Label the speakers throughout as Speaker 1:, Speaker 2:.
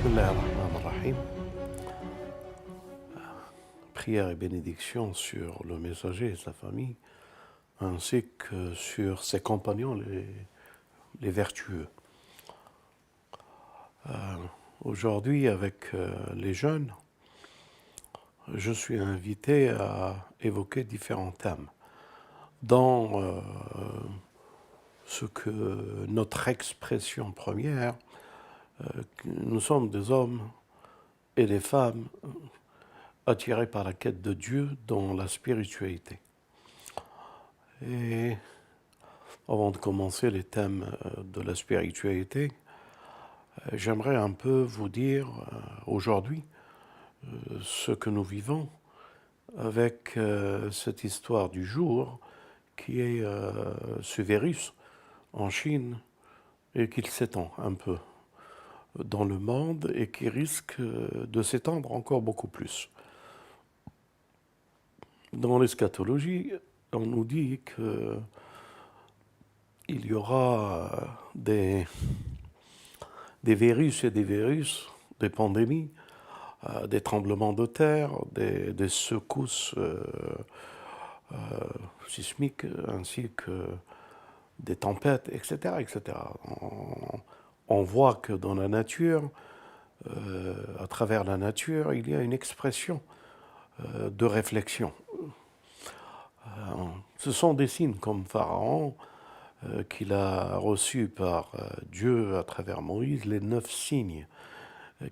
Speaker 1: Bismillahirrahmanirrahim. Prière et bénédiction sur le messager et sa famille, ainsi que sur ses compagnons, les vertueux. Aujourd'hui, avec les jeunes, je suis invité à évoquer différents thèmes dans ce que notre expression première, nous sommes des hommes et des femmes attirés par la quête de Dieu dans la spiritualité. Et avant de commencer les thèmes de la spiritualité, j'aimerais un peu vous dire aujourd'hui ce que nous vivons avec cette histoire du jour qui est ce virus en Chine et qui s'étend un peu dans le monde et qui risque de s'étendre encore beaucoup plus. Dans l'eschatologie, on nous dit qu'il y aura des virus et des virus, des pandémies, des tremblements de terre, des secousses sismiques, ainsi que des tempêtes, etc. etc. On voit que dans la nature, à travers la nature, il y a une expression de réflexion. Ce sont des signes comme Pharaon, qu'il a reçus par Dieu à travers Moïse, les 9 signes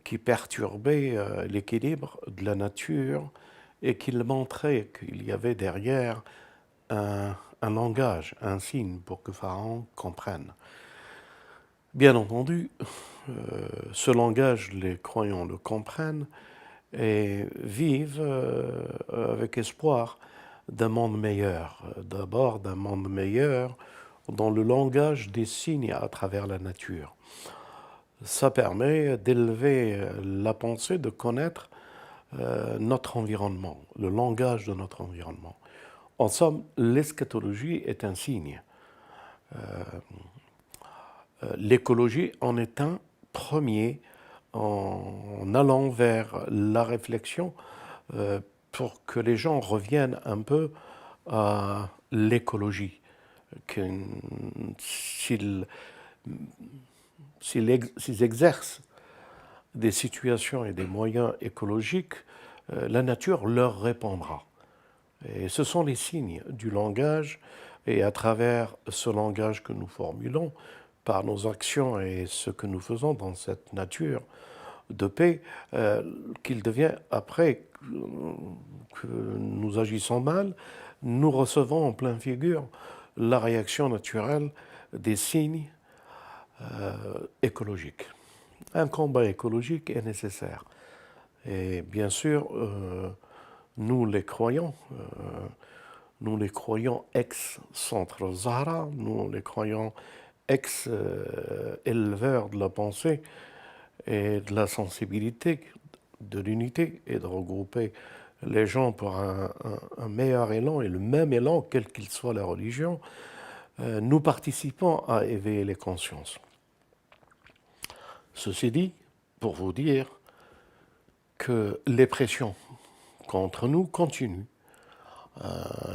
Speaker 1: qui perturbaient l'équilibre de la nature et qui montraient qu'il y avait derrière un langage, un signe pour que Pharaon comprenne. Bien entendu, ce langage, les croyants le comprennent et vivent avec espoir d'un monde meilleur. D'abord, d'un monde meilleur dans le langage des signes à travers la nature. Ça permet d'élever la pensée, de connaître notre environnement, le langage de notre environnement. En somme, l'eschatologie est un signe. L'écologie en est un premier en allant vers la réflexion pour que les gens reviennent un peu à l'écologie. S'ils exercent des situations et des moyens écologiques, la nature leur répondra. Et ce sont les signes du langage, et à travers ce langage que nous formulons, par nos actions et ce que nous faisons dans cette nature de paix, qu'il devient après que nous agissons mal, nous recevons en pleine figure la réaction naturelle des signes écologiques. Un combat écologique est nécessaire. Et bien sûr, nous les croyants ex-centre Zahra, nous les croyants ex-éleveurs de la pensée et de la sensibilité, de l'unité, et de regrouper les gens pour un meilleur élan, et le même élan, quelle qu'il soit la religion, nous participons à éveiller les consciences. Ceci dit, pour vous dire que les pressions contre nous continuent,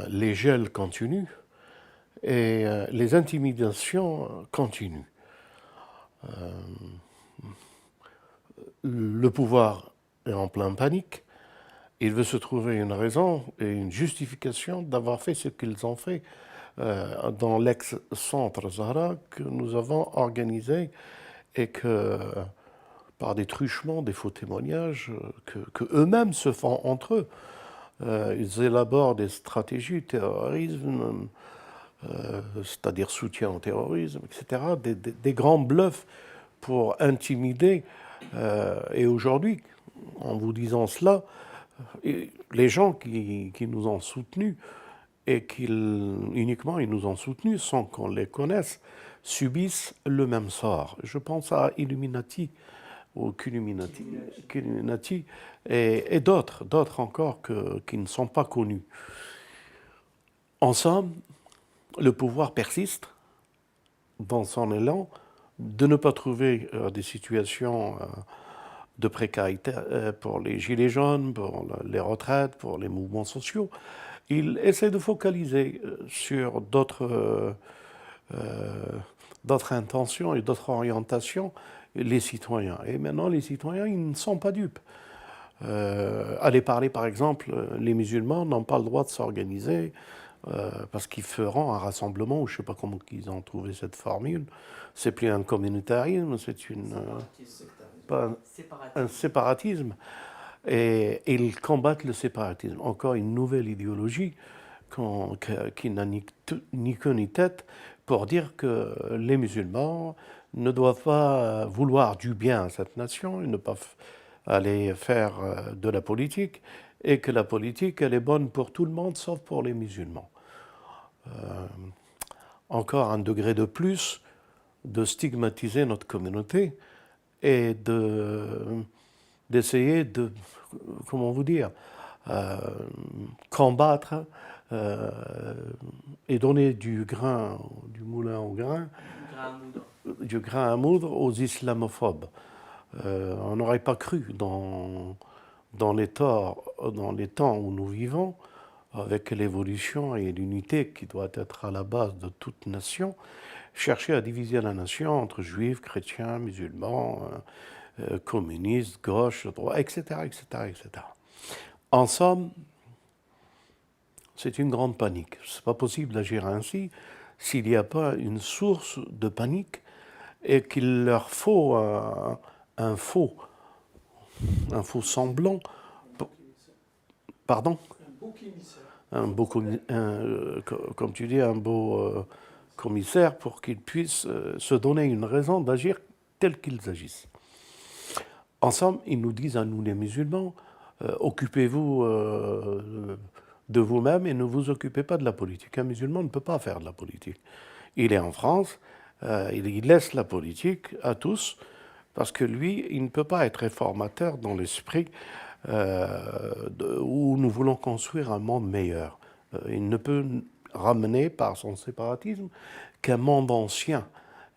Speaker 1: les gels continuent et les intimidations continuent. Le pouvoir est en pleine panique. Il veut se trouver une raison et une justification d'avoir fait ce qu'ils ont fait dans l'ex-centre Zahra que nous avons organisé, et que par des truchements, des faux témoignages que eux-mêmes se font entre eux, ils élaborent des stratégies de terrorisme, c'est-à-dire soutien au terrorisme, etc., des grands bluffs pour intimider. Et aujourd'hui, en vous disant cela, les gens qui nous ont soutenus, et uniquement ils nous ont soutenus sans qu'on les connaisse, subissent le même sort. Je pense à Illuminati, ou Illuminati, et d'autres encore qui ne sont pas connus. En somme, le pouvoir persiste dans son élan de ne pas trouver des situations de précarité pour les gilets jaunes, pour les retraites, pour les mouvements sociaux. Il essaie de focaliser sur d'autres intentions et d'autres orientations les citoyens. Et maintenant, les citoyens, ils ne sont pas dupes. Aller parler, par exemple, les musulmans n'ont pas le droit de s'organiser parce qu'ils feront un rassemblement, ou je ne sais pas comment ils ont trouvé cette formule. C'est plus un communautarisme, c'est pas un séparatisme. Et ils combattent le séparatisme. Encore une nouvelle idéologie qui n'a ni queue ni tête pour dire que les musulmans ne doivent pas vouloir du bien à cette nation et ne pas aller faire de la politique, et que la politique, elle est bonne pour tout le monde sauf pour les musulmans. Encore un degré de plus de stigmatiser notre communauté et d'essayer de, comment vous dire, combattre et donner du moulin au grain, du grain à moudre aux islamophobes. On n'aurait pas cru dans les temps où nous vivons, avec l'évolution et l'unité qui doit être à la base de toute nation, chercher à diviser la nation entre juifs, chrétiens, musulmans, communistes, gauche, droite, etc., etc., etc. En somme, c'est une grande panique. Ce n'est pas possible d'agir ainsi s'il n'y a pas une source de panique et qu'il leur faut un faux semblant. Pardon? Un beau comme tu dis, un beau commissaire pour qu'ils puissent se donner une raison d'agir tel qu'ils agissent. En somme, ils nous disent à nous les musulmans, occupez-vous de vous-même et ne vous occupez pas de la politique. Un musulman ne peut pas faire de la politique. Il est en France, il laisse la politique à tous, parce que lui, il ne peut pas être réformateur dans l'esprit où nous voulons construire un monde meilleur. Il ne peut ramener par son séparatisme qu'un monde ancien,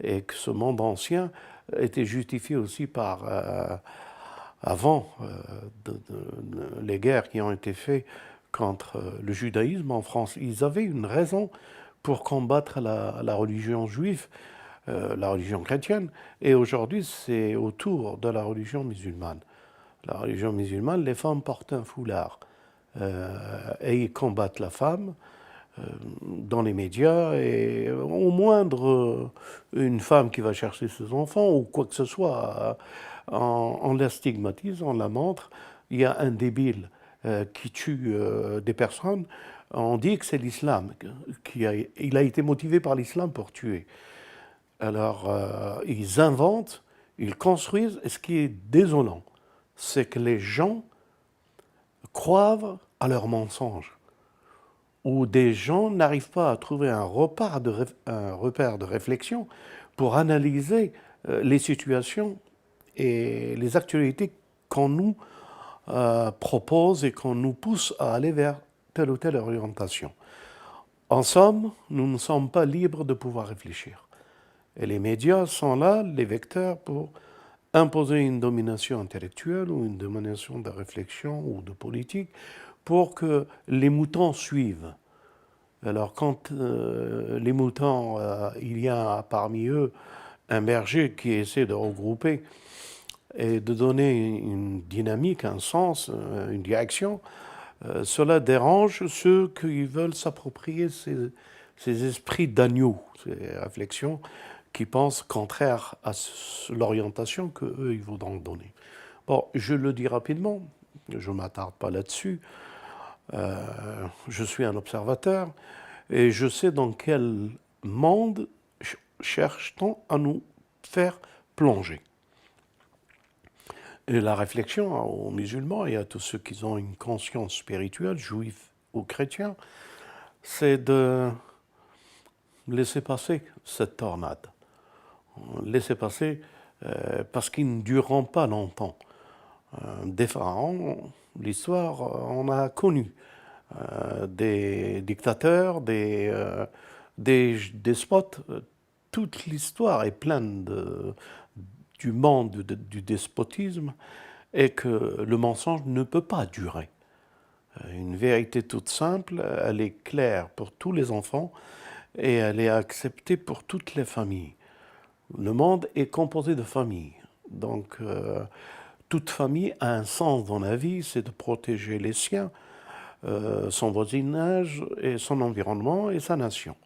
Speaker 1: et que ce monde ancien était justifié aussi par, avant les guerres qui ont été faites contre le judaïsme en France. Ils avaient une raison pour combattre la religion juive, la religion chrétienne, et aujourd'hui c'est autour de la religion musulmane. La religion musulmane, les femmes portent un foulard et ils combattent la femme dans les médias, et au moindre une femme qui va chercher ses enfants ou quoi que ce soit, on la stigmatise, on la montre. Il y a un débile qui tue des personnes, on dit que c'est l'islam, il a été motivé par l'islam pour tuer. Alors ils inventent, ils construisent, et ce qui est désolant, c'est que les gens croient à leurs mensonges, où des gens n'arrivent pas à trouver un repère de réflexion pour analyser les situations et les actualités qu'on nous propose et qu'on nous pousse à aller vers telle ou telle orientation. En somme, nous ne sommes pas libres de pouvoir réfléchir. Et les médias sont là, les vecteurs, pour imposer une domination intellectuelle ou une domination de réflexion ou de politique pour que les moutons suivent. Alors quand les moutons, il y a parmi eux un berger qui essaie de regrouper et de donner une dynamique, un sens, une direction, cela dérange ceux qui veulent s'approprier ces esprits d'agneau, ces réflexions qui pensent contraire à l'orientation qu'eux, ils voudront donner. Bon, je le dis rapidement, je ne m'attarde pas là-dessus. Je suis un observateur et je sais dans quel monde cherche-t-on à nous faire plonger. Et la réflexion aux musulmans et à tous ceux qui ont une conscience spirituelle, juifs ou chrétiens, c'est de laisser passer cette tornade. Laisser passer parce qu'ils ne dureront pas longtemps. Des pharaons, l'histoire, on a connu des dictateurs, des despotes. Toute l'histoire est pleine du monde du despotisme, et que le mensonge ne peut pas durer. Une vérité toute simple, elle est claire pour tous les enfants et elle est acceptée pour toutes les familles. Le monde est composé de familles. Donc, toute famille a un sens dans la vie, c'est de protéger les siens, son voisinage et son environnement et sa nation.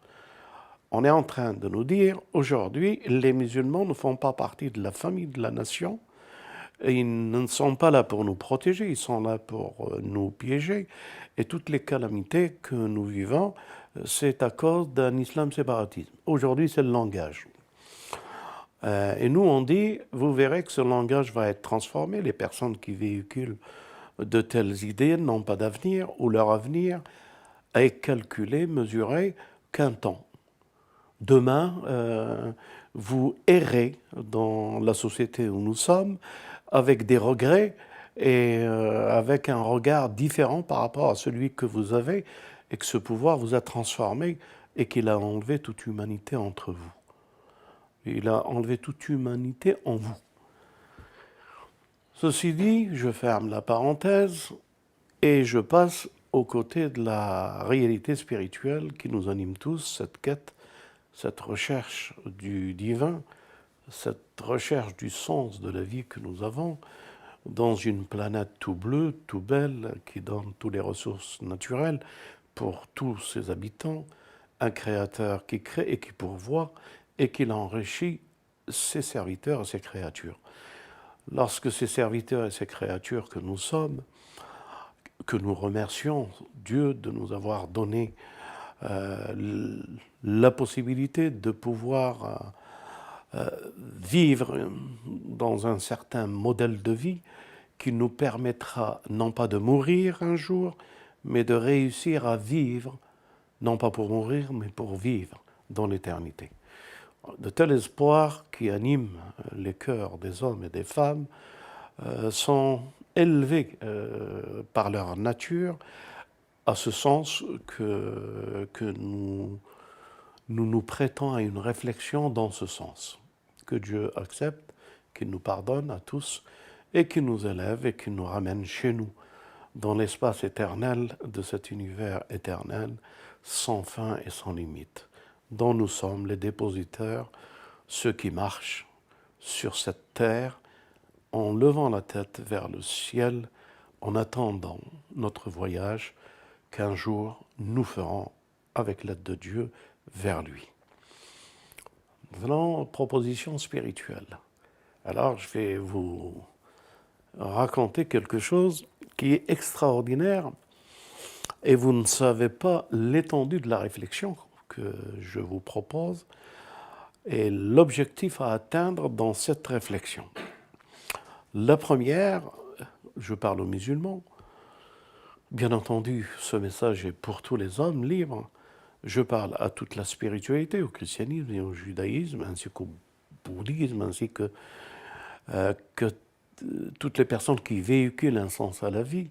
Speaker 1: On est en train de nous dire, aujourd'hui, les musulmans ne font pas partie de la famille de la nation, et ils ne sont pas là pour nous protéger, ils sont là pour nous piéger. Et toutes les calamités que nous vivons, c'est à cause d'un islam séparatisme. Aujourd'hui, c'est le langage. Et nous, on dit, vous verrez que ce langage va être transformé. Les personnes qui véhiculent de telles idées n'ont pas d'avenir, ou leur avenir est calculé, mesuré qu'un temps. Demain, vous errez dans la société où nous sommes avec des regrets et avec un regard différent par rapport à celui que vous avez et que ce pouvoir vous a transformé et qu'il a enlevé toute humanité entre vous. Il a enlevé toute humanité en vous. Ceci dit, je ferme la parenthèse et je passe aux côtés de la réalité spirituelle qui nous anime tous, cette quête, cette recherche du divin, cette recherche du sens de la vie que nous avons dans une planète tout bleue, tout belle, qui donne toutes les ressources naturelles pour tous ses habitants, un créateur qui crée et qui pourvoit et qui enrichit ses serviteurs et ses créatures. Lorsque ces serviteurs et ces créatures que nous sommes, que nous remercions Dieu de nous avoir donné la possibilité de pouvoir vivre dans un certain modèle de vie qui nous permettra non pas de mourir un jour, mais de réussir à vivre, non pas pour mourir, mais pour vivre dans l'éternité. De tels espoirs qui animent les cœurs des hommes et des femmes sont élevés par leur nature, à ce sens que nous prêtons à une réflexion dans ce sens. Que Dieu accepte, qu'il nous pardonne à tous et qu'il nous élève et qu'il nous ramène chez nous, dans l'espace éternel de cet univers éternel, sans fin et sans limite, dont nous sommes les dépositaires, ceux qui marchent sur cette terre en levant la tête vers le ciel, en attendant notre voyage qu'un jour nous ferons avec l'aide de Dieu vers lui. Venons aux propositions spirituelles. Alors je vais vous raconter quelque chose qui est extraordinaire et vous ne savez pas l'étendue de la réflexion que je vous propose et l'objectif à atteindre dans cette réflexion. La première, je parle aux musulmans, bien entendu ce message est pour tous les hommes libres, je parle à toute la spiritualité, au christianisme et au judaïsme, ainsi qu'au bouddhisme, ainsi que toutes les personnes qui véhiculent un sens à la vie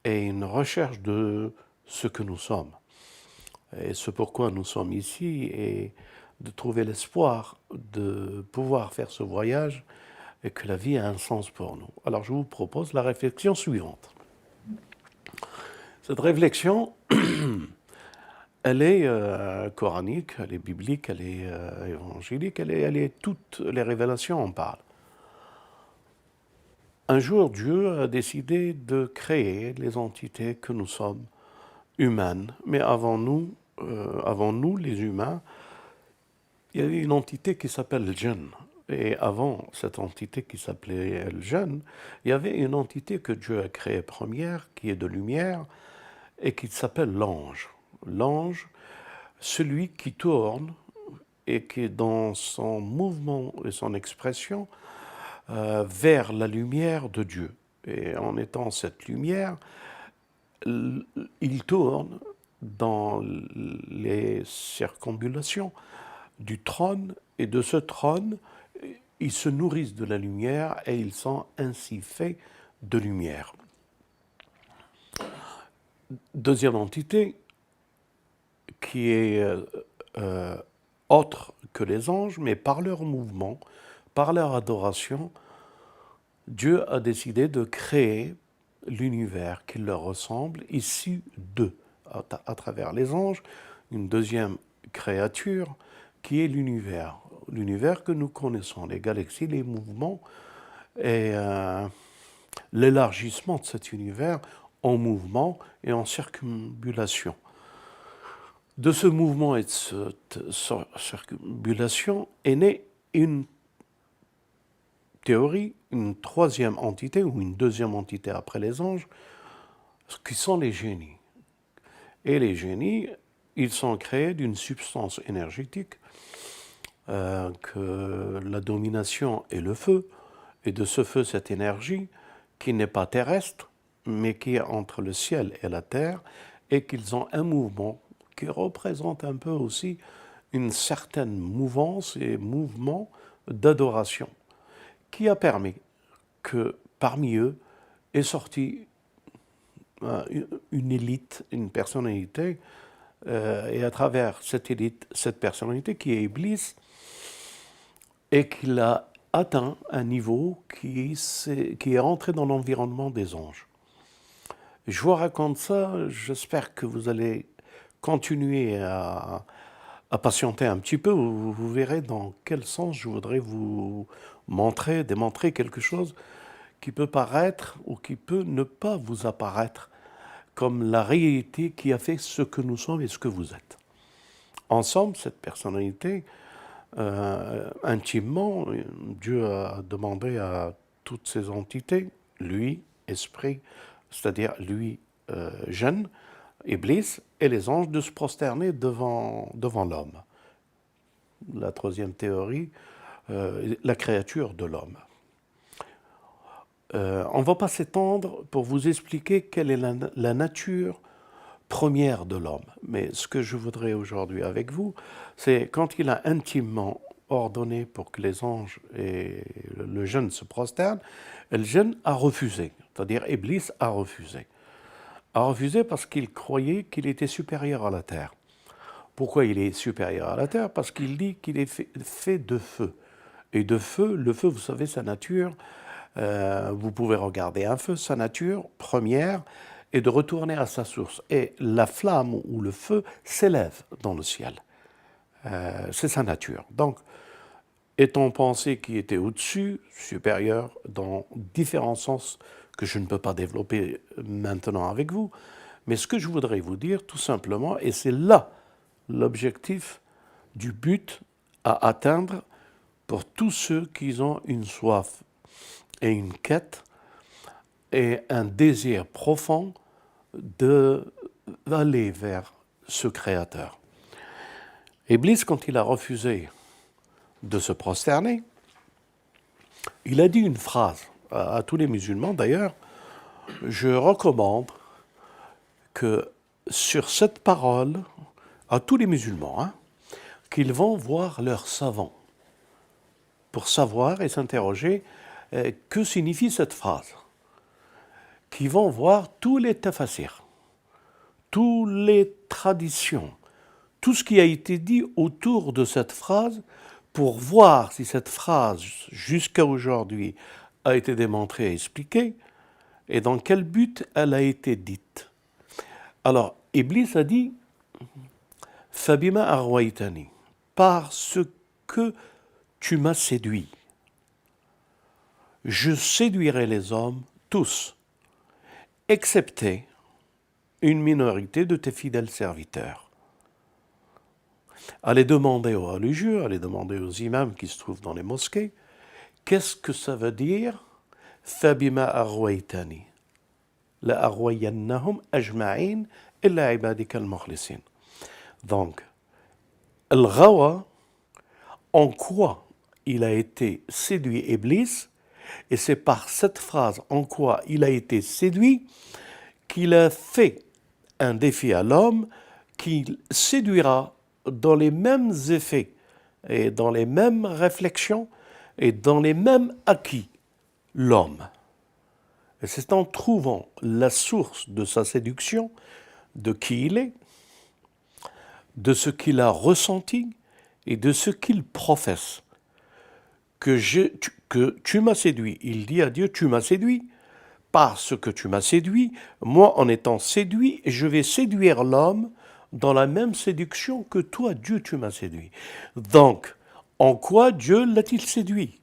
Speaker 1: et une recherche de ce que nous sommes. Et ce pourquoi nous sommes ici est de trouver l'espoir de pouvoir faire ce voyage et que la vie a un sens pour nous. Alors je vous propose la réflexion suivante. Cette réflexion, elle est coranique, elle est biblique, elle est évangélique, elle est toutes les révélations en parlent. Un jour, Dieu a décidé de créer les entités que nous sommes, humaines. Mais avant nous, les humains, il y avait une entité qui s'appelle le djinn. Et avant cette entité qui s'appelait le djinn, il y avait une entité que Dieu a créée première, qui est de lumière, et qui s'appelle l'ange. L'ange, celui qui tourne et qui, dans son mouvement et son expression, vers la lumière de Dieu. Et en étant cette lumière, il tourne dans les circonambulations du trône, et de ce trône, ils se nourrissent de la lumière et ils sont ainsi faits de lumière. Deuxième entité, qui est autre que les anges, mais par leur mouvement, par leur adoration, Dieu a décidé de créer l'univers qui leur ressemble, issu d'eux, à travers les anges, une deuxième créature qui est l'univers. L'univers que nous connaissons, les galaxies, les mouvements et l'élargissement de cet univers en mouvement et en circumambulation. De ce mouvement et de cette circumambulation est née une théorie, une troisième entité ou une deuxième entité après les anges, qui sont les génies. Et les génies, ils sont créés d'une substance énergétique que la domination est le feu, et de ce feu, cette énergie, qui n'est pas terrestre, mais qui est entre le ciel et la terre, et qu'ils ont un mouvement qui représente un peu aussi une certaine mouvance et mouvement d'adoration, qui a permis que parmi eux est sortie une élite, une personnalité, et à travers cette élite, cette personnalité qui est Iblis, et qu'il a atteint un niveau qui est rentré dans l'environnement des anges. Je vous raconte ça, j'espère que vous allez continuer à patienter un petit peu, vous verrez dans quel sens je voudrais vous montrer, démontrer quelque chose qui peut paraître ou qui peut ne pas vous apparaître comme la réalité qui a fait ce que nous sommes et ce que vous êtes. Ensemble, cette personnalité, intimement, Dieu a demandé à toutes ces entités, lui, esprit, c'est-à-dire lui, jeune, Iblis, et les anges, de se prosterner devant l'homme. La troisième théorie, la créature de l'homme. On ne va pas s'étendre pour vous expliquer quelle est la nature première de l'homme. Mais ce que je voudrais aujourd'hui avec vous, c'est quand il a intimement ordonné pour que les anges et le jeune se prosternent, le jeune a refusé, c'est-à-dire Iblis a refusé. A refusé parce qu'il croyait qu'il était supérieur à la terre. Pourquoi il est supérieur à la terre? Parce qu'il dit qu'il est fait de feu. Et de feu, le feu, vous savez, sa nature, vous pouvez regarder un feu, sa nature première est de retourner à sa source. Et la flamme ou le feu s'élève dans le ciel. C'est sa nature. Donc, étant pensé qu'il était au-dessus, supérieur, dans différents sens que je ne peux pas développer maintenant avec vous, mais ce que je voudrais vous dire tout simplement, et c'est là l'objectif du but à atteindre pour tous ceux qui ont une soif et une quête et un désir profond d'aller vers ce Créateur. Iblis, quand il a refusé de se prosterner, il a dit une phrase à tous les musulmans. D'ailleurs, je recommande que sur cette parole, à tous les musulmans, qu'ils vont voir leurs savants pour savoir et s'interroger que signifie cette phrase. Qu'ils vont voir tous les tafasirs, toutes les traditions, tout ce qui a été dit autour de cette phrase pour voir si cette phrase, jusqu'à aujourd'hui, a été démontrée et expliquée et dans quel but elle a été dite. Alors, Iblis a dit « Fabima arwaitani » parce que tu m'as séduit. Je séduirai les hommes tous, excepté une minorité de tes fidèles serviteurs. Allez demander aux religieux, allez demander aux imams qui se trouvent dans les mosquées, qu'est-ce que ça veut dire « Fabima arwaitani » La arwayannahum ajma'in illa ibadika al-mukhlisin. Donc, al-ghawa, en quoi il a été séduit Iblis, et c'est par cette phrase en quoi il a été séduit qu'il a fait un défi à l'homme qu'il séduira dans les mêmes effets et dans les mêmes réflexions et dans les mêmes acquis l'homme. Et c'est en trouvant la source de sa séduction, de qui il est, de ce qu'il a ressenti et de ce qu'il professe, que tu m'as séduit. Il dit à Dieu, tu m'as séduit. Parce que tu m'as séduit, moi en étant séduit, je vais séduire l'homme dans la même séduction que toi, Dieu, tu m'as séduit. Donc, en quoi Dieu l'a-t-il séduit?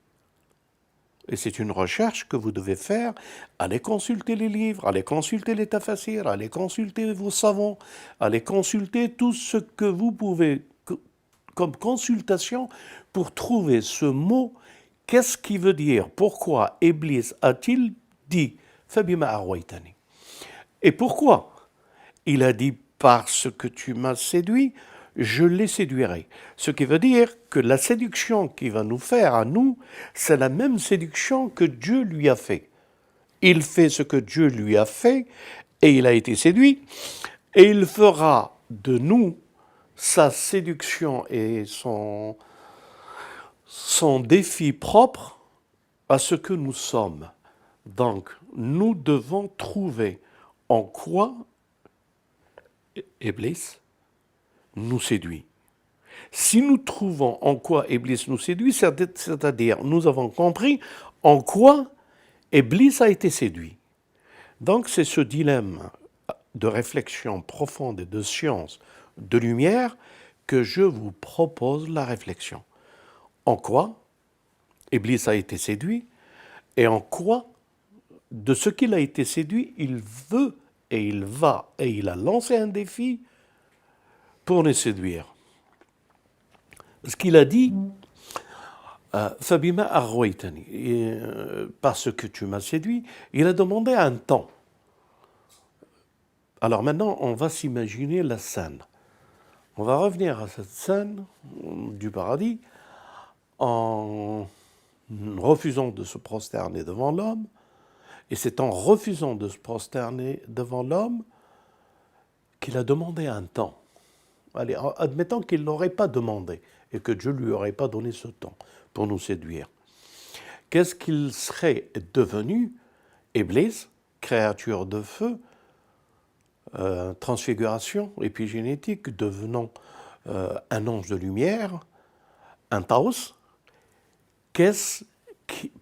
Speaker 1: Et c'est une recherche que vous devez faire. Allez consulter les livres, allez consulter les tafassirs, allez consulter vos savants, allez consulter tout ce que vous pouvez comme consultation pour trouver ce mot. Qu'est-ce qui veut dire? Pourquoi Iblis a-t-il dit Fabima arwaytani? Et pourquoi? Il a dit parce que tu m'as séduit, je les séduirai. Ce qui veut dire que la séduction qu'il va nous faire à nous, c'est la même séduction que Dieu lui a fait. Il fait ce que Dieu lui a fait et il a été séduit et il fera de nous sa séduction et son défi propre à ce que nous sommes. Donc, nous devons trouver en quoi Iblis nous séduit. Si nous trouvons en quoi Iblis nous séduit, c'est-à-dire nous avons compris en quoi Iblis a été séduit. Donc c'est ce dilemme de réflexion profonde et de science, de lumière, que je vous propose la réflexion. En quoi Iblis a été séduit et en quoi, de ce qu'il a été séduit, il veut et il va et il a lancé un défi pour nous séduire. Ce qu'il a dit, Fabima arwaytani, parce que tu m'as séduit, il a demandé un temps. Alors maintenant, on va s'imaginer la scène. On va revenir à cette scène du paradis en refusant de se prosterner devant l'homme. Et c'est en refusant de se prosterner devant l'homme qu'il a demandé un temps. Allez, admettons qu'il ne l'aurait pas demandé et que Dieu ne lui aurait pas donné ce temps pour nous séduire. Qu'est-ce qu'il serait devenu, Iblis, créature de feu, transfiguration épigénétique, devenant un ange de lumière, un Taos?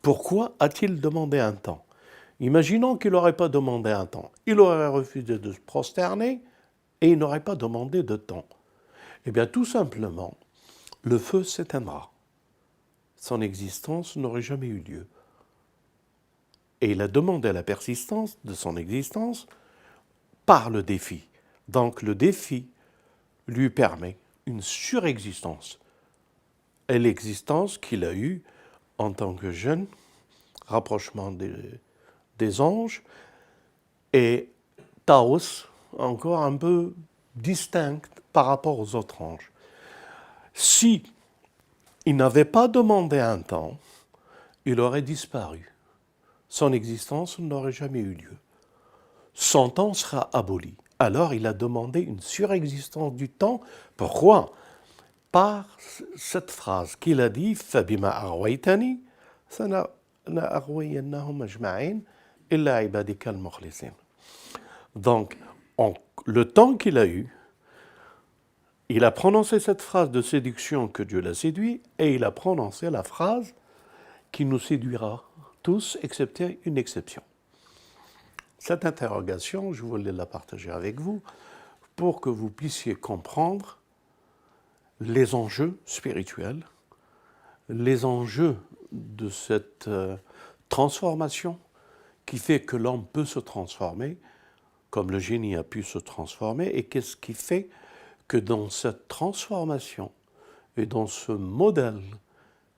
Speaker 1: Pourquoi a-t-il demandé un temps? Imaginons qu'il n'aurait pas demandé un temps. Il aurait refusé de se prosterner et il n'aurait pas demandé de temps. Eh bien, tout simplement, le feu s'éteindra. Son existence n'aurait jamais eu lieu. Et il a demandé la persistance de son existence par le défi. Donc le défi lui permet une surexistence. Et l'existence qu'il a eue en tant que jeune, rapprochement des anges, et Taos, encore un peu distinct par rapport aux autres anges. Si il n'avait pas demandé un temps, il aurait disparu. Son existence n'aurait jamais eu lieu. Son temps sera aboli. Alors il a demandé une surexistence du temps. Pourquoi? Par cette phrase qu'il a dit, فَبِمَا أَغْوَيْتَنِي لَأَغْوَيَنَّهُمْ أَجْمَعِينَ إِلَّا عِبَادِكَ الْمُخْلَصِينَ. Donc, le temps qu'il a eu, il a prononcé cette phrase de séduction que Dieu l'a séduit, et il a prononcé la phrase qui nous séduira tous, excepté une exception. Cette interrogation, je voulais la partager avec vous pour que vous puissiez comprendre les enjeux spirituels, les enjeux de cette transformation qui fait que l'homme peut se transformer, comme le génie a pu se transformer, et qu'est-ce qui fait que dans cette transformation et dans ce modèle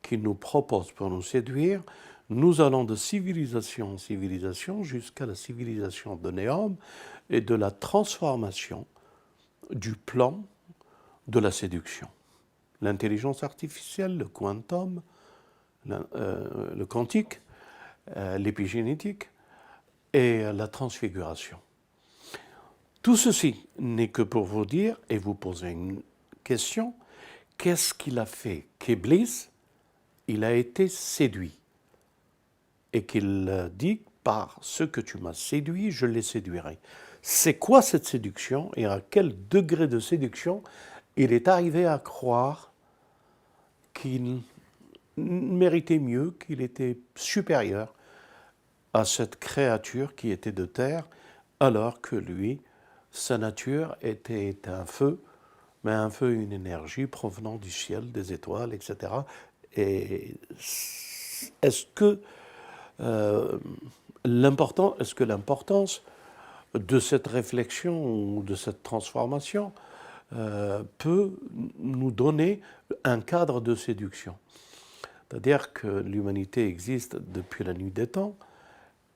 Speaker 1: qu'il nous propose pour nous séduire, nous allons de civilisation en civilisation jusqu'à la civilisation de Néom et de la transformation du plan de la séduction. L'intelligence artificielle, le quantum, le quantique, l'épigénétique et la transfiguration. Tout ceci n'est que pour vous dire et vous poser une question. Qu'est-ce qu'il a fait qu'Iblis, il a été séduit et qu'il dit par ce que tu m'as séduit, je les séduirai. C'est quoi cette séduction et à quel degré de séduction il est arrivé à croire qu'il méritait mieux, qu'il était supérieur à cette créature qui était de terre, alors que lui, sa nature était un feu, mais un feu, une énergie provenant du ciel, des étoiles, etc. Et est-ce que euh, l'importance de cette réflexion ou de cette transformation peut nous donner un cadre de séduction? C'est-à-dire que l'humanité existe depuis la nuit des temps,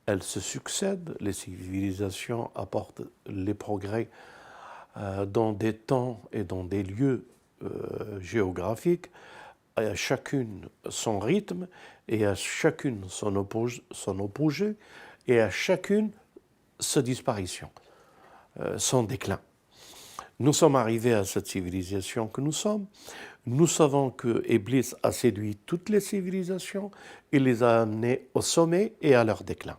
Speaker 1: elle se succède, les civilisations apportent les progrès dans des temps et dans des lieux géographiques, à chacune son rythme et à chacune son opposé et à chacune sa disparition, son déclin. Nous sommes arrivés à cette civilisation que nous sommes. Nous savons que Iblis a séduit toutes les civilisations et les a amenées au sommet et à leur déclin.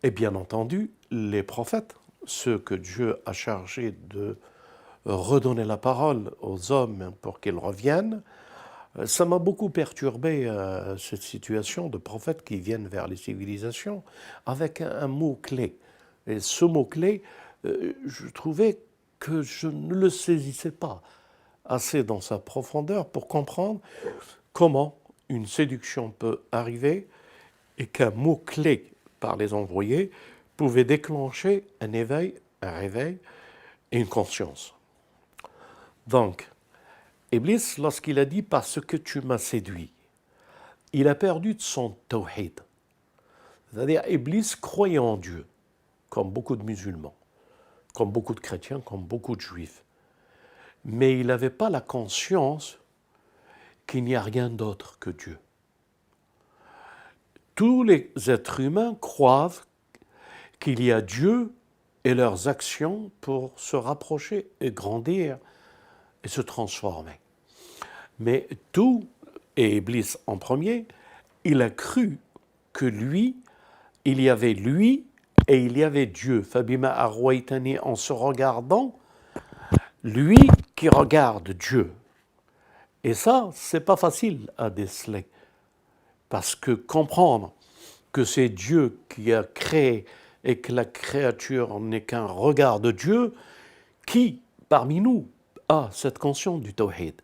Speaker 1: Et bien entendu, les prophètes, ceux que Dieu a chargés de redonner la parole aux hommes pour qu'ils reviennent, ça m'a beaucoup perturbé, cette situation de prophètes qui viennent vers les civilisations avec un mot-clé. Et ce mot-clé, je trouvais que je ne le saisissais pas assez dans sa profondeur pour comprendre comment une séduction peut arriver et qu'un mot-clé par les envoyés pouvait déclencher un éveil, un réveil et une conscience. Donc, Iblis, lorsqu'il a dit « parce que tu m'as séduit », il a perdu de son tawhid. C'est-à-dire, Iblis croyait en Dieu, comme beaucoup de musulmans, comme beaucoup de chrétiens, comme beaucoup de juifs. Mais il n'avait pas la conscience qu'il n'y a rien d'autre que Dieu. Tous les êtres humains croient qu'il y a Dieu et leurs actions pour se rapprocher et grandir et se transformer. Mais tout, et Iblis en premier, il a cru que lui, il y avait lui et il y avait Dieu. Fabima Arwaitani, en se regardant, lui qui regarde Dieu. Et ça, c'est pas facile à déceler. Parce que comprendre que c'est Dieu qui a créé et que la créature n'est qu'un regard de Dieu, qui, parmi nous, a cette conscience du tawhid?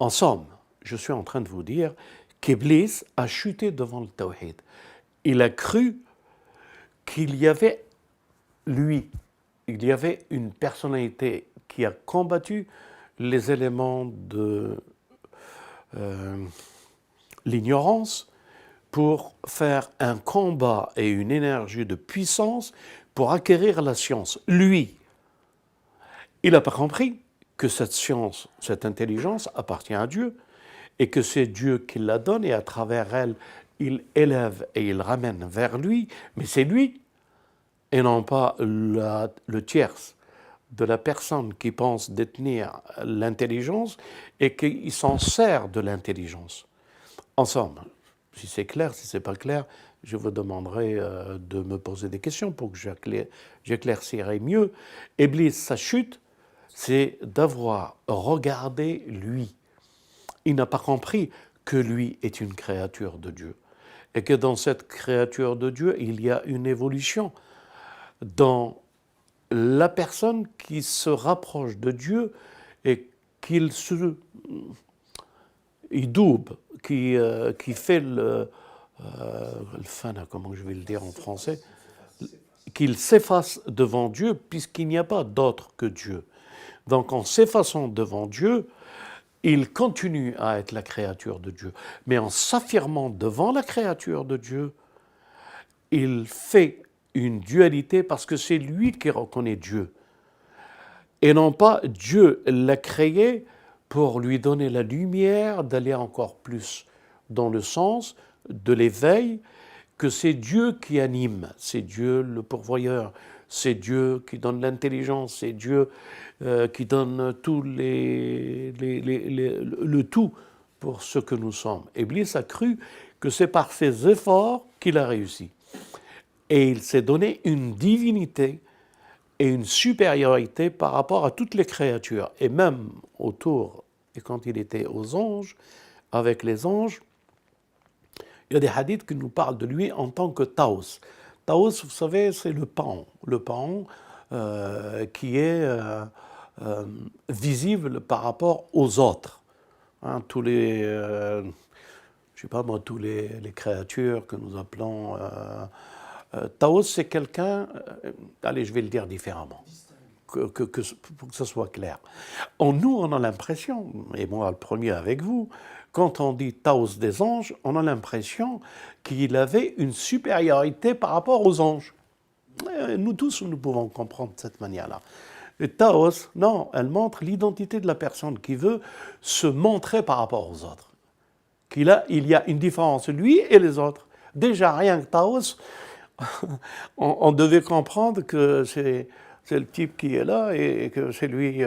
Speaker 1: En somme, je suis en train de vous dire qu'Iblis a chuté devant le tawhid. Il a cru qu'il y avait lui, il y avait une personnalité qui a combattu les éléments de l'ignorance pour faire un combat et une énergie de puissance pour acquérir la science. Lui, il n'a pas compris que cette science, cette intelligence appartient à Dieu et que c'est Dieu qui la donne et à travers elle, il élève et il ramène vers lui, mais c'est lui et non pas le tierce de la personne qui pense détenir l'intelligence et qui s'en sert de l'intelligence. En somme, si c'est clair, si ce n'est pas clair, je vous demanderai de me poser des questions pour que j'éclaircirai mieux. Iblis, sa chute, c'est d'avoir regardé lui. Il n'a pas compris que lui est une créature de Dieu et que dans cette créature de Dieu, il y a une évolution dans la personne qui se rapproche de Dieu et qu'il double, qui fait le fana, comment je vais le dire en français, qu'il s'efface devant Dieu puisqu'il n'y a pas d'autre que Dieu. Donc en s'effaçant devant Dieu, il continue à être la créature de Dieu. Mais en s'affirmant devant la créature de Dieu, il fait une dualité parce que c'est lui qui reconnaît Dieu. Et non pas Dieu l'a créé pour lui donner la lumière d'aller encore plus dans le sens de l'éveil, que c'est Dieu qui anime, c'est Dieu le pourvoyeur, c'est Dieu qui donne l'intelligence, c'est Dieu qui donne tout le tout pour ce que nous sommes. Iblis a cru que c'est par ses efforts qu'il a réussi. Et il s'est donné une divinité et une supériorité par rapport à toutes les créatures. Et même autour, et quand il était aux anges,
Speaker 2: avec les anges, il y a des hadiths qui nous parlent de lui en tant que Taos. Taos, vous savez, c'est le paon qui est visible par rapport aux autres. Hein, tous les, je sais pas moi, tous les créatures que nous appelons Taos, c'est quelqu'un. Allez, je vais le dire différemment. Pour que ce soit clair. Nous, on a l'impression, et moi le premier avec vous, quand on dit Taos des anges, on a l'impression qu'il avait une supériorité par rapport aux anges. Nous tous, nous pouvons comprendre de cette manière-là. Et Taos, non, elle montre l'identité de la personne qui veut se montrer par rapport aux autres. Il y a une différence, lui et les autres. Déjà, rien que Taos, on devait comprendre que c'est le type qui est là et que c'est lui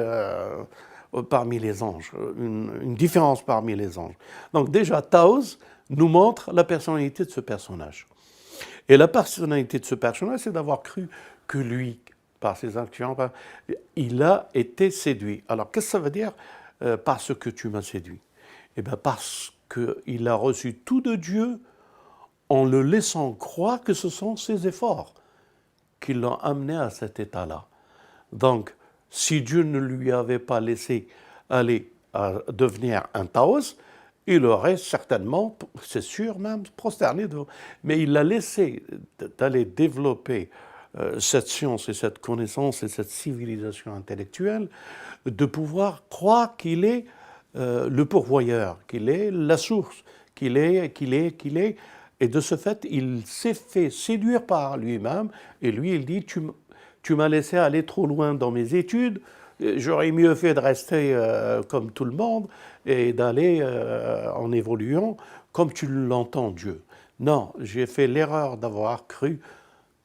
Speaker 2: parmi les anges, une différence parmi les anges. Donc déjà, Taos nous montre la personnalité de ce personnage. Et la personnalité de ce personnage, c'est d'avoir cru que lui, par ses actions, il a été séduit. Alors, qu'est-ce que ça veut dire parce que tu m'as séduit? Eh bien, parce qu'il a reçu tout de Dieu en le laissant croire que ce sont ses efforts qui l'ont amené à cet état-là. Donc, si Dieu ne lui avait pas laissé aller à devenir un Taos, il aurait certainement, c'est sûr même, prosterné devant. Mais il l'a laissé d'aller développer cette science et cette connaissance et cette civilisation intellectuelle, de pouvoir croire qu'il est le pourvoyeur, qu'il est la source, qu'il est. Et de ce fait, il s'est fait séduire par lui-même. Et lui, il dit, tu m'as laissé aller trop loin dans mes études, j'aurais mieux fait de rester comme tout le monde et d'aller en évoluant comme tu l'entends, Dieu. Non, j'ai fait l'erreur d'avoir cru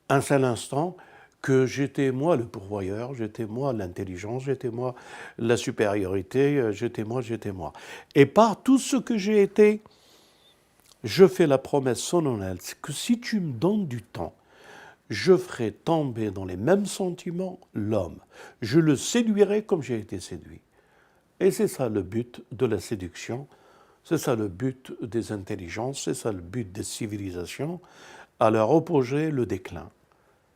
Speaker 2: un seul instant que j'étais moi le pourvoyeur, j'étais moi l'intelligence, j'étais moi la supériorité, j'étais moi. Et par tout ce que j'ai été, je fais la promesse solennelle que si tu me donnes du temps, je ferai tomber dans les mêmes sentiments l'homme. Je le séduirai comme j'ai été séduit. Et c'est ça le but de la séduction, c'est ça le but des intelligences, c'est ça le but des civilisations, à leur opposer le déclin,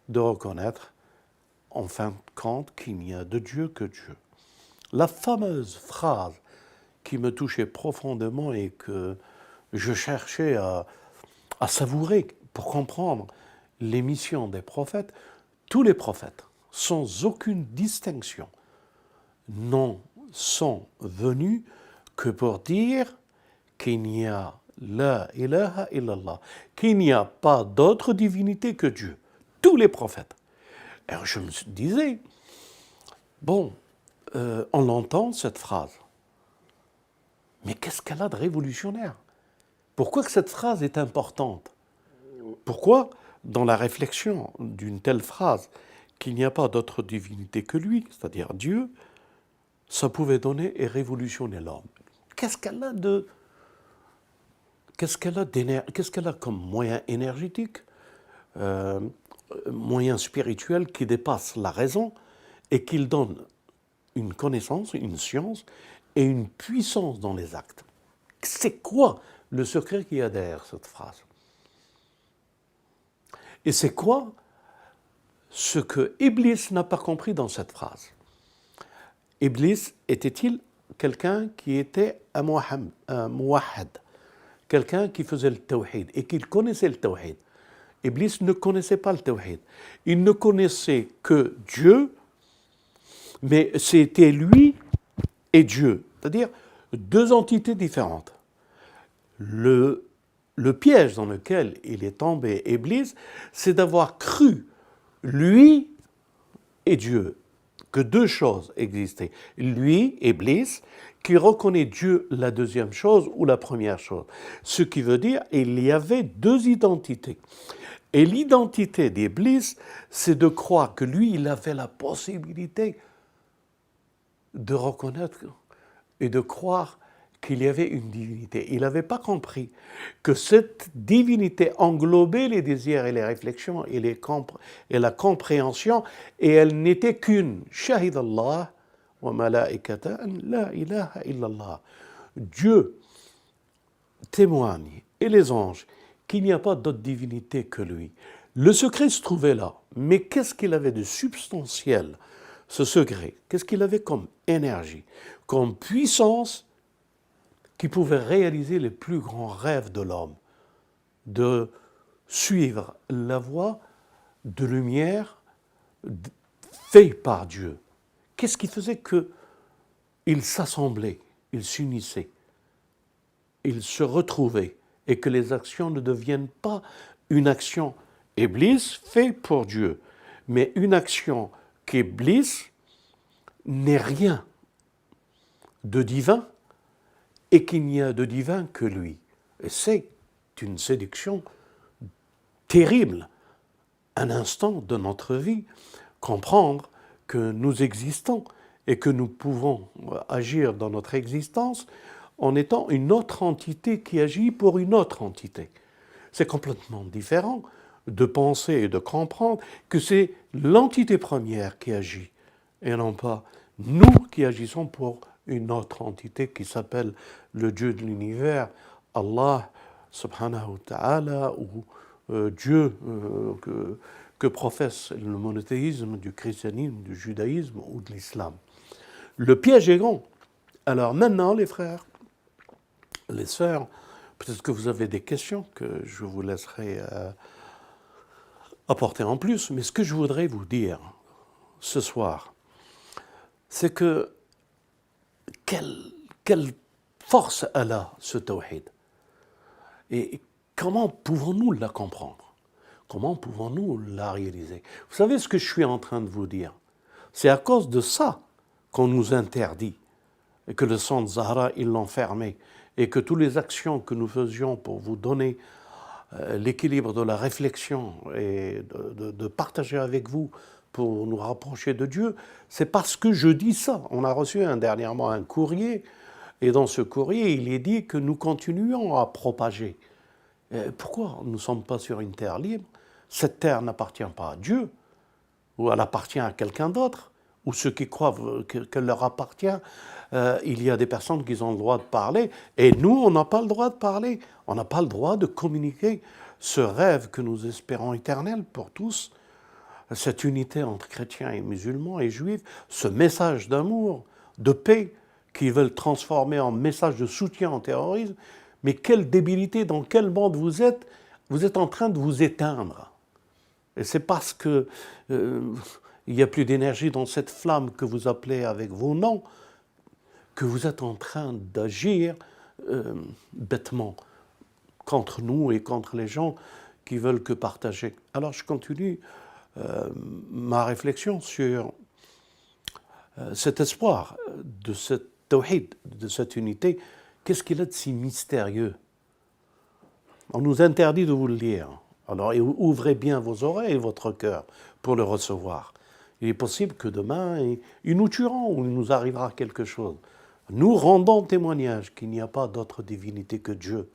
Speaker 2: de reconnaître en fin de compte qu'il n'y a de Dieu que Dieu. La fameuse phrase qui me touchait profondément et que je cherchais à savourer pour comprendre les missions des prophètes, tous les prophètes, sans aucune distinction, n'en sont venus que pour dire qu'il n'y a la ilaha illallah, qu'il n'y a pas d'autre divinité que Dieu. Tous les prophètes. Alors je me disais, bon, on entend cette phrase, mais qu'est-ce qu'elle a de révolutionnaire? Pourquoi que cette phrase est importante? Pourquoi, dans la réflexion d'une telle phrase, qu'il n'y a pas d'autre divinité que lui, c'est-à-dire Dieu, ça pouvait donner et révolutionner l'homme? Qu'est-ce qu'elle a comme moyen énergétique, moyen spirituel qui dépasse la raison et qui donne une connaissance, une science et une puissance dans les actes? C'est quoi le secret qu'il y a derrière cette phrase? Et c'est quoi ce que Iblis n'a pas compris dans cette phrase? Iblis était-il quelqu'un qui était un muwahhid, quelqu'un qui faisait le tawhid et qui connaissait le tawhid? Iblis ne connaissait pas le tawhid. Il ne connaissait que Dieu, mais c'était lui et Dieu, c'est-à-dire deux entités différentes. Le piège dans lequel il est tombé, Iblis, c'est d'avoir cru, lui et Dieu, que deux choses existaient. Lui, Iblis, qui reconnaît Dieu la deuxième chose ou la première chose. Ce qui veut dire qu'il y avait deux identités. Et l'identité d'Iblis, c'est de croire que lui, il avait la possibilité de reconnaître et de croire qu'il y avait une divinité. Il n'avait pas compris que cette divinité englobait les désirs et les réflexions et la compréhension, et elle n'était qu'une. Shahid Allah wa malaikata an la ilaha illallah. Dieu témoignent, et les anges, qu'il n'y a pas d'autre divinité que lui. Le secret se trouvait là. Mais qu'est-ce qu'il avait de substantiel, ce secret? Qu'est-ce qu'il avait comme énergie, comme puissance qui pouvait réaliser les plus grands rêves de l'homme, de suivre la voie de lumière faite par Dieu? Qu'est-ce qui faisait qu'ils s'assemblaient, ils s'unissaient, ils se retrouvaient, et que les actions ne deviennent pas une action Iblis fait pour Dieu, mais une action qu'Iblis n'est rien de divin et qu'il n'y a de divin que lui. Et c'est une séduction terrible, un instant de notre vie, comprendre que nous existons et que nous pouvons agir dans notre existence en étant une autre entité qui agit pour une autre entité. C'est complètement différent de penser et de comprendre que c'est l'entité première qui agit et non pas nous qui agissons pour une autre entité qui s'appelle le Dieu de l'univers, Allah subhanahu wa ta'ala, ou Dieu que professe le monothéisme du christianisme, du judaïsme ou de l'islam. Le piège est grand. Alors maintenant, les frères, les sœurs, peut-être que vous avez des questions que je vous laisserai apporter en plus, mais ce que je voudrais vous dire ce soir, c'est que quelle force elle a, ce tawhid, et comment pouvons-nous la comprendre? Comment pouvons-nous la réaliser? Vous savez ce que je suis en train de vous dire? C'est à cause de ça qu'on nous interdit, et que le sang de Zahra, il l'enfermait, et que toutes les actions que nous faisions pour vous donner l'équilibre de la réflexion et de partager avec vous pour nous rapprocher de Dieu, c'est parce que je dis ça. On a reçu dernièrement un courrier, et dans ce courrier, il est dit que nous continuons à propager. Pourquoi nous ne sommes pas sur une terre libre? Cette terre n'appartient pas à Dieu, ou elle appartient à quelqu'un d'autre, ou ceux qui croient qu'elle leur appartient, il y a des personnes qui ont le droit de parler, et nous, on n'a pas le droit de parler, on n'a pas le droit de communiquer ce rêve que nous espérons éternel pour tous, cette unité entre chrétiens et musulmans et juifs, ce message d'amour, de paix, qu'ils veulent transformer en message de soutien au terrorisme. Mais quelle débilité, dans quel monde vous êtes en train de vous éteindre. Et c'est parce que il n'y a plus d'énergie dans cette flamme que vous appelez avec vos noms, que vous êtes en train d'agir bêtement contre nous et contre les gens qui veulent que partager. Alors je continue ma réflexion sur cet espoir de cette tawhid, de cette unité. Qu'est-ce qu'il a de si mystérieux? On nous interdit de vous le lire. Alors ouvrez bien vos oreilles et votre cœur pour le recevoir. Il est possible que demain, ils nous tueront ou il nous arrivera quelque chose. Nous rendons témoignage qu'il n'y a pas d'autre divinité que Dieu.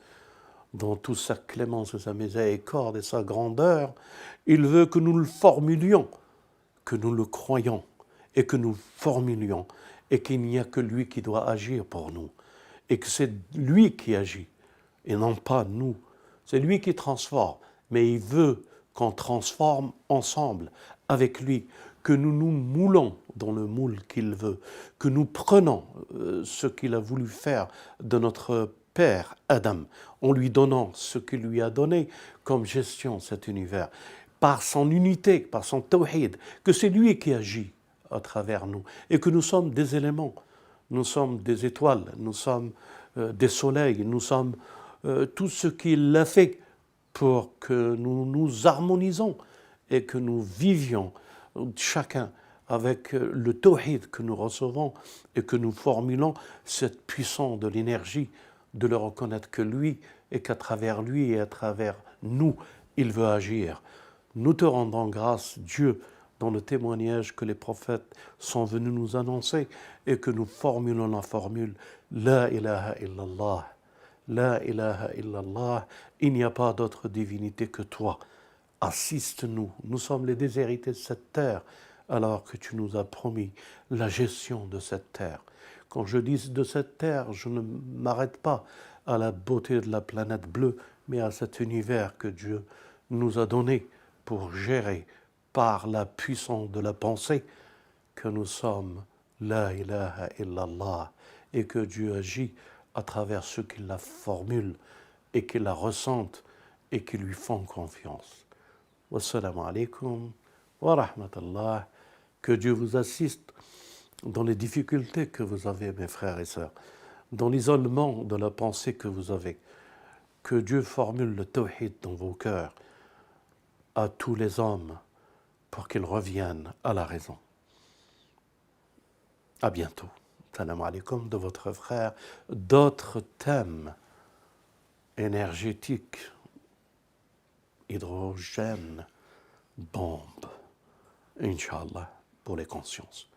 Speaker 2: Dans toute sa clémence et sa miséricorde et sa grandeur, il veut que nous le formulions, que nous le croyions et que nous formulions, et qu'il n'y a que lui qui doit agir pour nous, et que c'est lui qui agit, et non pas nous. C'est lui qui transforme, mais il veut qu'on transforme ensemble avec lui, que nous nous moulons dans le moule qu'il veut, que nous prenons ce qu'il a voulu faire de notre père Adam, en lui donnant ce qu'il lui a donné comme gestion de cet univers, par son unité, par son tawhid, que c'est lui qui agit à travers nous, et que nous sommes des éléments, nous sommes des étoiles, nous sommes des soleils, nous sommes tout ce qu'il a fait pour que nous nous harmonisons et que nous vivions chacun avec le tawhid que nous recevons et que nous formulons cette puissance de l'énergie de le reconnaître que lui et qu'à travers lui et à travers nous, il veut agir. Nous te rendons grâce, Dieu, dans le témoignage que les prophètes sont venus nous annoncer et que nous formulons la formule La ilaha illallah. La ilaha illallah, il n'y a pas d'autre divinité que toi. Assiste-nous, nous sommes les déshérités de cette terre, alors que tu nous as promis la gestion de cette terre. Quand je dis de cette terre, je ne m'arrête pas à la beauté de la planète bleue, mais à cet univers que Dieu nous a donné pour gérer par la puissance de la pensée que nous sommes la ilaha illallah et que Dieu agit à travers ceux qui la formulent et qui la ressentent et qui lui font confiance. Wassalamu alaikum wa rahmatullah. Que Dieu vous assiste dans les difficultés que vous avez, mes frères et sœurs, dans l'isolement de la pensée que vous avez. Que Dieu formule le tawhid dans vos cœurs à tous les hommes pour qu'ils reviennent à la raison. À bientôt. Salam alaikum de votre frère. D'autres thèmes énergétiques, hydrogène, bombe, Inch'Allah, pour les consciences.